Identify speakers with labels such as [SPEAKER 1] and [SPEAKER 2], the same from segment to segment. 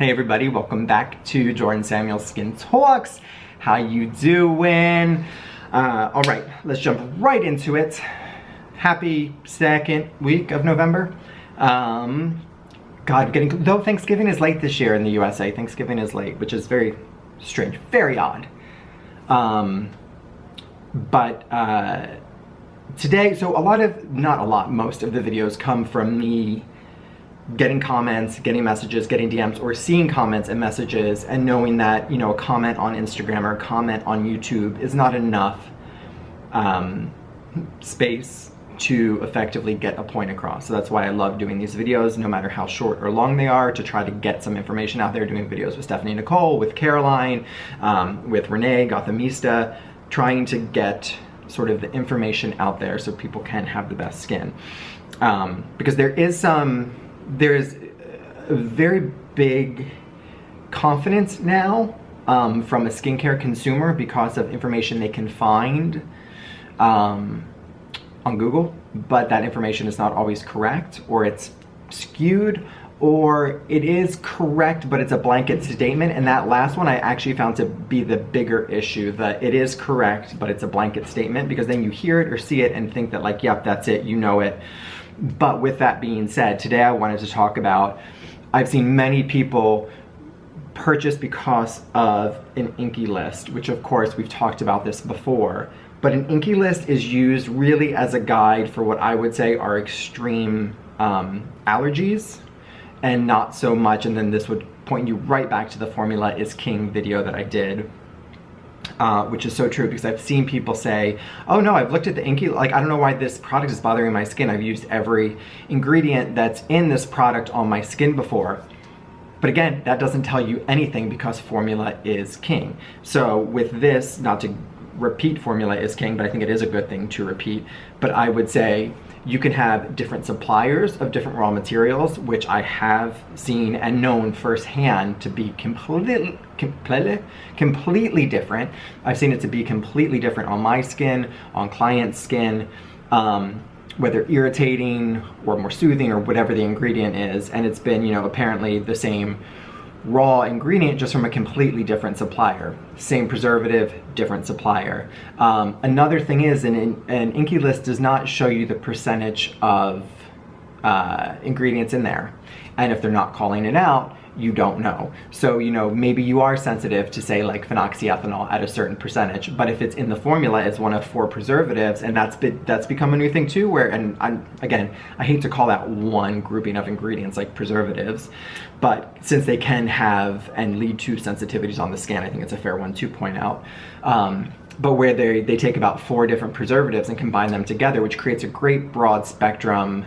[SPEAKER 1] Hey everybody, welcome back to Jordan Samuel Skin Talks. How you doing? All right, let's jump right into it. Happy second week of November. Though Thanksgiving is late this year in the USA. Thanksgiving is late, which is very strange, very odd. Today, most of the videos come from me getting comments, getting messages, getting DMs, or seeing comments and messages and knowing that, you know, a comment on Instagram or a comment on YouTube is not enough space to effectively get a point across. So that's why I love doing these videos, no matter how short or long they are, to try to get some information out there, doing videos with Stephanie Nicole, with Caroline, with Renee, Gothamista, trying to get sort of the information out there so people can have the best skin. Because there is a very big confidence now from a skincare consumer because of information they can find on Google, but that information is not always correct, or it's skewed, or it is correct, but it's a blanket statement. And that last one I actually found to be the bigger issue, that it is correct, but it's a blanket statement, because then you hear it or see it and think that, like, yep, that's it, you know it. But with that being said, today I wanted to talk about, I've seen many people purchase because of an INKEY list, which of course we've talked about this before, but an INKEY list is used really as a guide for what I would say are extreme allergies, and not so much, and then this would point you right back to the Formula is King video that I did. Which is so true, because I've seen people say, oh no, I've looked at the INKEY, like, I don't know why this product is bothering my skin. I've used every ingredient that's in this product on my skin before. But again, that doesn't tell you anything, because Formula is King. So with this, not to repeat Formula is King, but I think it is a good thing to repeat, but I would say you can have different suppliers of different raw materials, which I have seen and known firsthand to be completely different. I've seen it to be completely different on my skin, on clients' skin, whether irritating or more soothing or whatever the ingredient is. And it's been, you know, apparently the same raw ingredient, just from a completely different supplier. Same preservative, different supplier. Another thing is, an INKEY list does not show you the percentage of ingredients in there. And if they're not calling it out, you don't know. So, you know, maybe you are sensitive to, say, like phenoxyethanol at a certain percentage, but if it's in the formula as one of 4 preservatives, and that's become a new thing too, where, and again, I hate to call that one grouping of ingredients like preservatives, but since they can have and lead to sensitivities on the skin, I think it's a fair one to point out. But where they take about 4 different preservatives and combine them together, which creates a great broad spectrum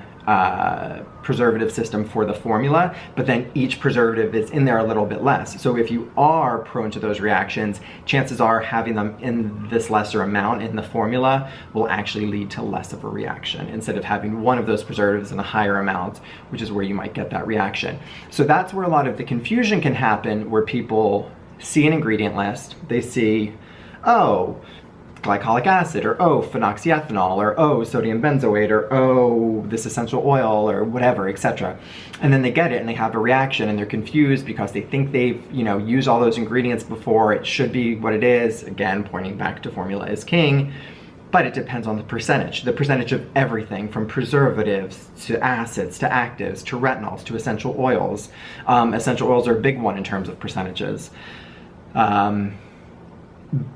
[SPEAKER 1] preservative system for the formula, but then each preservative is in there a little bit less. So if you are prone to those reactions, chances are having them in this lesser amount in the formula will actually lead to less of a reaction, instead of having one of those preservatives in a higher amount, which is where you might get that reaction. So that's where a lot of the confusion can happen, where people see an ingredient list, they see, oh, glycolic acid, or oh, phenoxyethanol, or oh, sodium benzoate, or oh, this essential oil, or whatever, etc. And then they get it and they have a reaction, and they're confused because they think they've, you know, used all those ingredients before. It should be what it is. Again, pointing back to Formula is King, but it depends on the percentage of everything, from preservatives to acids to actives to retinols to essential oils. Essential oils are a big one in terms of percentages.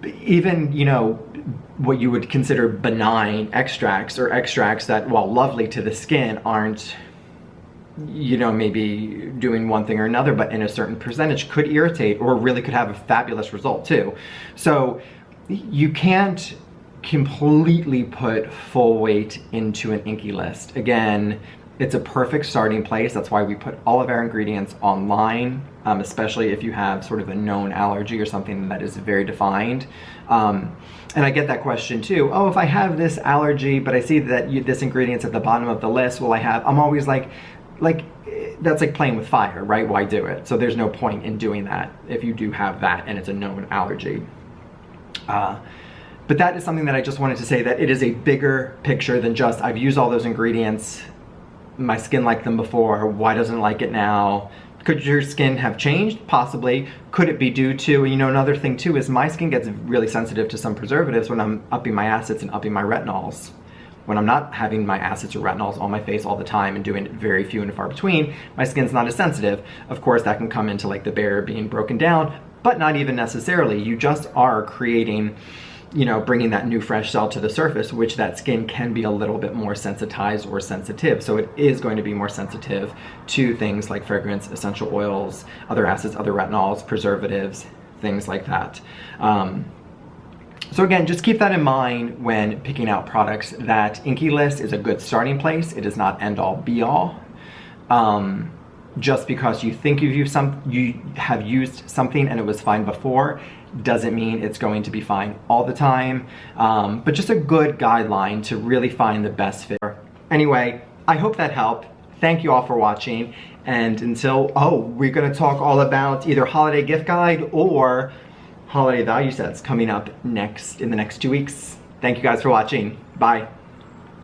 [SPEAKER 1] Even, you know, what you would consider benign extracts, or extracts that, while lovely to the skin, aren't, you know, maybe doing one thing or another, but in a certain percentage could irritate, or really could have a fabulous result too. So you can't completely put full weight into an INKEY list. Again, it's a perfect starting place. That's why we put all of our ingredients online, especially if you have sort of a known allergy or something that is very defined. And I get that question too. Oh, if I have this allergy, but I see that this ingredient's at the bottom of the list, I'm always like, that's like playing with fire, right? Why do it? So there's no point in doing that if you do have that and it's a known allergy. But that is something that I just wanted to say, that it is a bigger picture than just, I've used all those ingredients, my skin liked them before, why doesn't it like it now? Could your skin have changed? Possibly. Could it be due to, another thing too is my skin gets really sensitive to some preservatives when I'm upping my acids and upping my retinols. When I'm not having my acids or retinols on my face all the time and doing it very few and far between, my skin's not as sensitive. Of course, that can come into like the barrier being broken down, but not even necessarily. You just are creating, bringing that new fresh cell to the surface, which that skin can be a little bit more sensitized or sensitive. So it is going to be more sensitive to things like fragrance, essential oils, other acids, other retinols, preservatives, things like that. So again, just keep that in mind when picking out products, that INKEY List is a good starting place. It is not end all be all. Just because you think you have used something and it was fine before, doesn't mean it's going to be fine all the time. But just a good guideline to really find the best fit. Anyway, I hope that helped. Thank you all for watching. And until, we're gonna talk all about either holiday gift guide or holiday value sets coming up in the next 2 weeks. Thank you guys for watching. Bye.